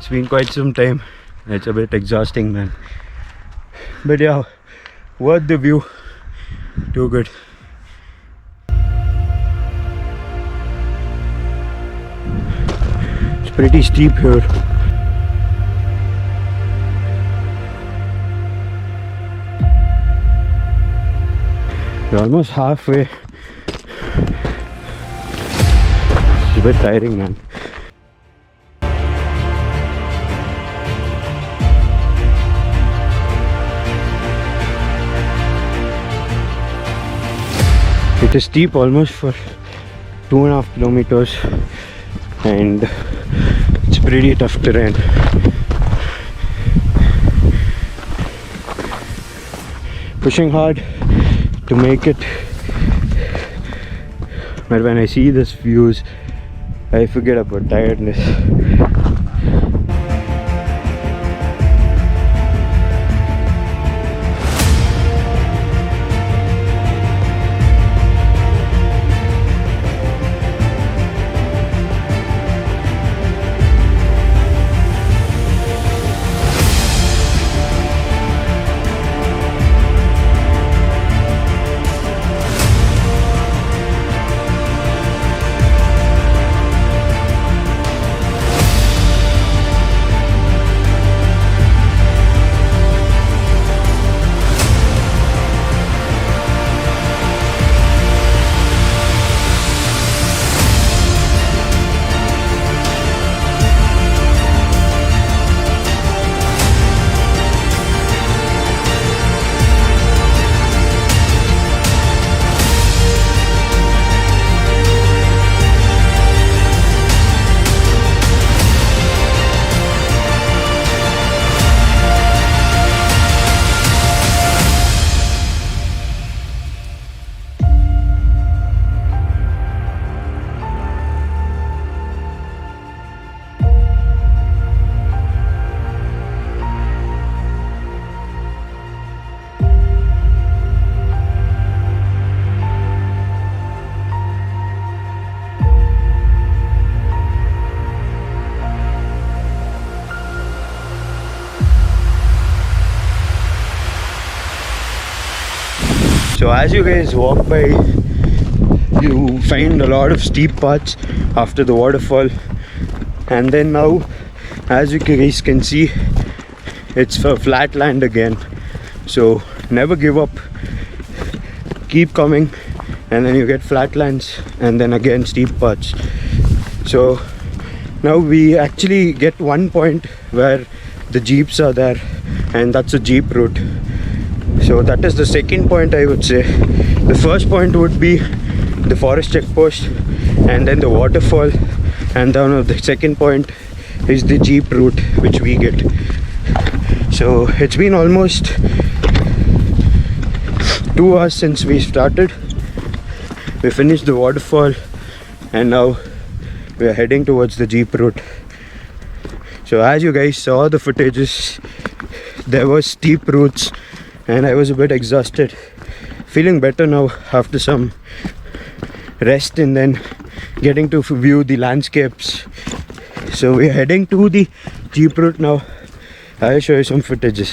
It's been quite some time. It's a bit exhausting, man. But yeah, worth the view. Too good. It's pretty steep here. We're almost halfway. It's a bit tiring, man. It is steep almost for 2.5 kilometers and it's pretty tough terrain. Pushing hard to make it, but when I see these views I forget about tiredness. So as you guys walk by, you find a lot of steep parts after the waterfall, and then now, as you guys can see, it's for flat land again. So never give up, keep coming, and then you get flatlands and then again steep parts. So now we actually get one point where the jeeps are there, and that's a jeep route. So that is the second point, I would say. The first point would be the forest checkpost and then the waterfall, and then the second point is the jeep route which we get. So it's been almost 2 hours since we started. We finished the waterfall and now we are heading towards the jeep route. So as you guys saw the footages, there were steep routes and I was a bit exhausted. Feeling better now after some rest and then getting to view the landscapes. So we are heading to the jeep route now. I'll show you some footages.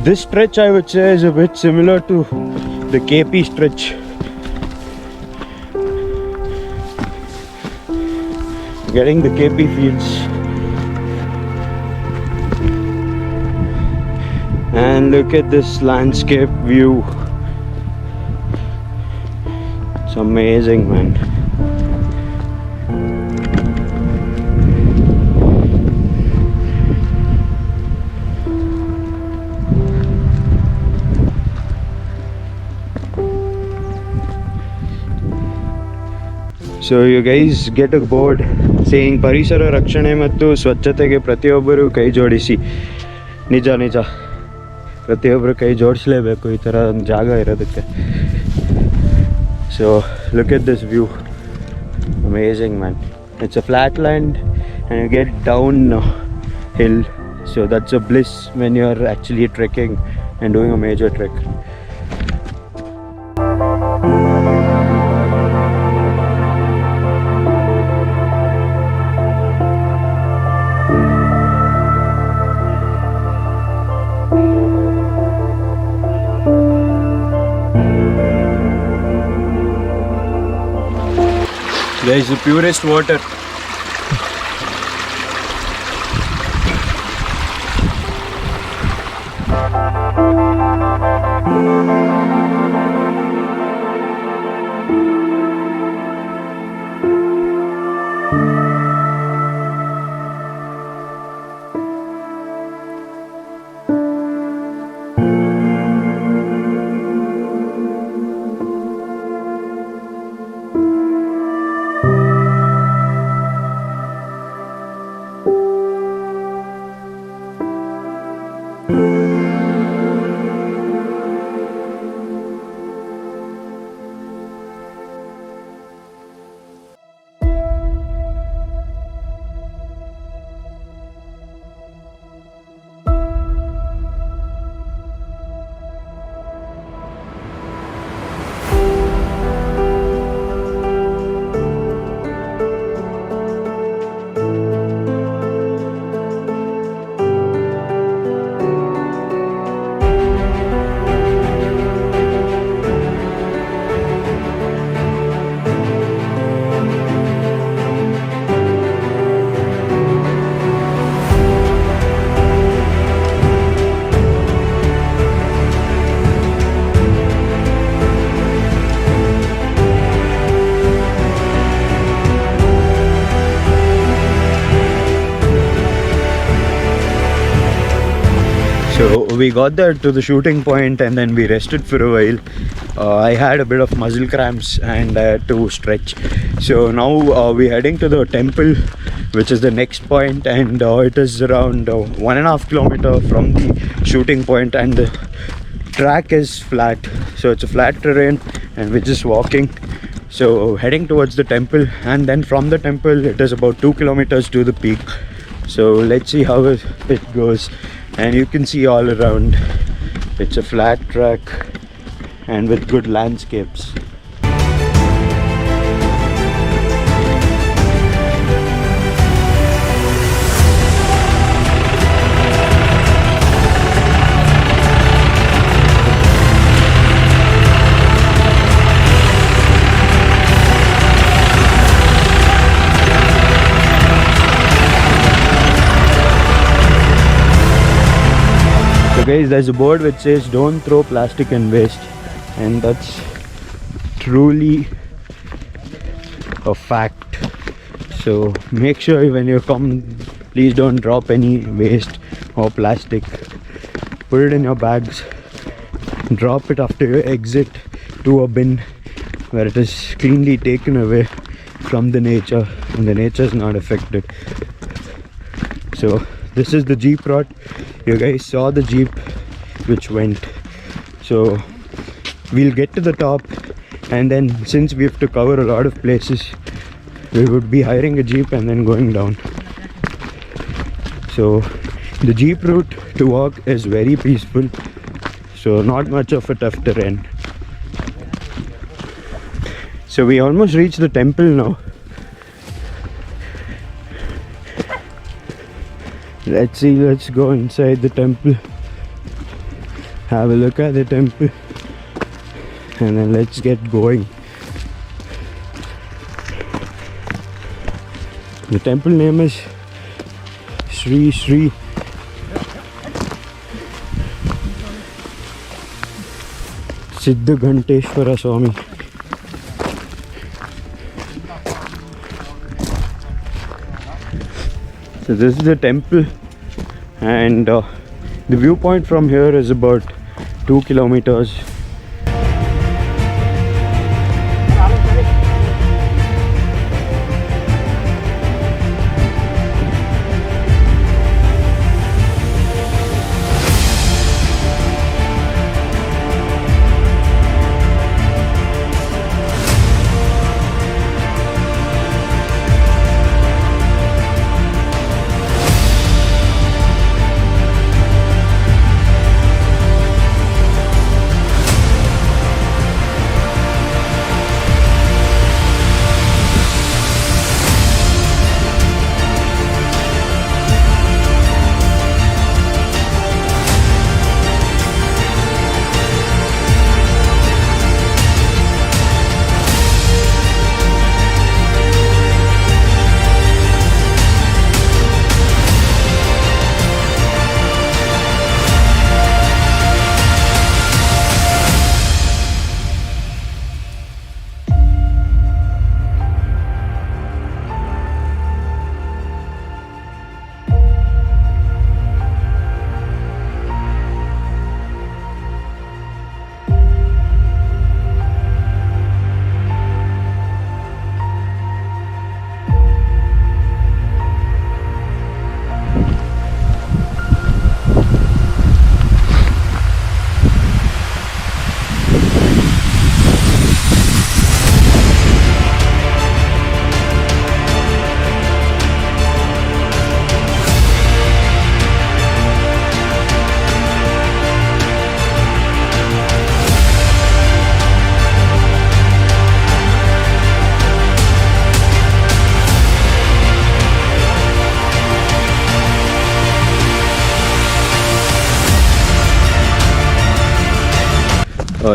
This stretch, I would say, is a bit similar to the KP stretch. Getting the KP fields. And look at this landscape view. It's amazing, man. So you guys get a board saying ಪರಿಸರ ರಕ್ಷಣೆ ಮತ್ತು ಸ್ವಚ್ಛತೆಗೆ ಪ್ರತಿಯೊಬ್ಬರು ಕೈ ಜೋಡಿಸಿ. ನಿಜ ನಿಜ, ಪ್ರತಿಯೊಬ್ಬರು ಕೈ ಜೋಡಿಸಲೇಬೇಕು ಈ ಥರ ಒಂದು ಜಾಗ ಇರೋದಕ್ಕೆ. So look at this view. Amazing, man. It's a flat land and you get down hill, so that's a bliss when you're actually trekking and doing a major trek. There is the purest water. So we got there to the shooting point and then we rested for a while. I had a bit of muscle cramps and I had to stretch. So now we're heading to the temple, which is the next point, and it is around 1.5 kilometers from the shooting point, and the track is flat. So it's a flat terrain and we're just walking. So heading towards the temple, and then from the temple it is about 2 kilometers to the peak. So let's see how it goes. And you can see all around, it's a flat track and with good landscapes. So guys, there's a board which says don't throw plastic and waste, and that's truly a fact. So make sure when you come, please don't drop any waste or plastic. Put it in your bags, drop it after you exit to a bin where it is cleanly taken away from the nature and the nature is not affected. So this is the jeep route. You guys saw the jeep which went. So we'll get to the top, and then since we have to cover a lot of places, we would be hiring a jeep and then going down. So the jeep route to walk is very peaceful, so not much of a tough terrain. So we almost reached the temple now. Let's see, let's go inside the temple, have a look at the temple, and then let's get going. The temple name is Sri Siddhaganteshwara Swami. So this is the temple, and the viewpoint from here is about 2 kilometers.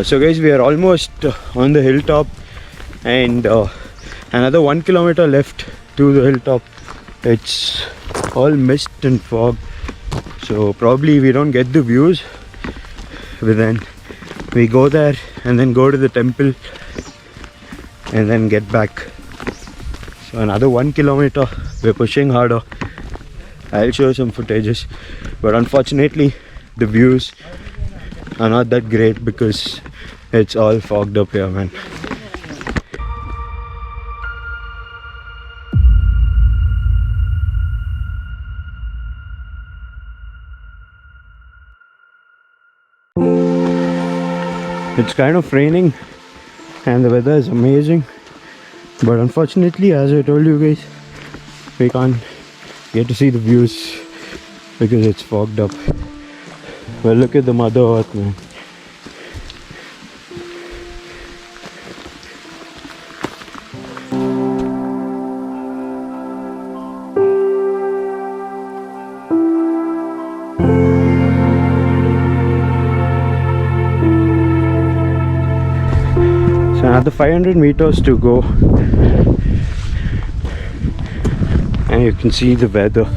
So guys, we are almost on the hilltop, and another 1 kilometer left to the hilltop. It's all mist and fog, so probably we don't get the views, but then we go there and then go to the temple and then get back. So another 1 kilometer, we're pushing harder. I'll show some footages, but unfortunately the views are not that great because it's all fogged up here, man. It's kind of raining and the weather is amazing, but unfortunately, as I told you guys, we can't get to see the views because it's fogged up. Well, look at the Mother Earth, man. So another 500 meters to go, and you can see the weather.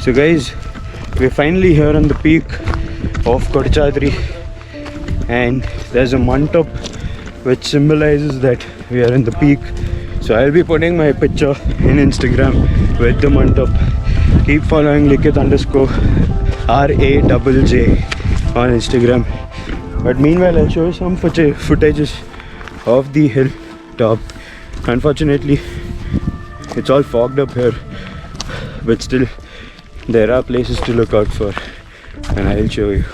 So guys, we're finally here on the peak of Kodachadri, and there's a mantap which symbolizes that we are in the peak. So I'll be putting my picture in Instagram with the mantap. Keep following Likith_RAJJ on Instagram. But meanwhile, I'll show you some footages of the hilltop. Unfortunately, it's all fogged up here, but still there are places to look out for, and I'll show you.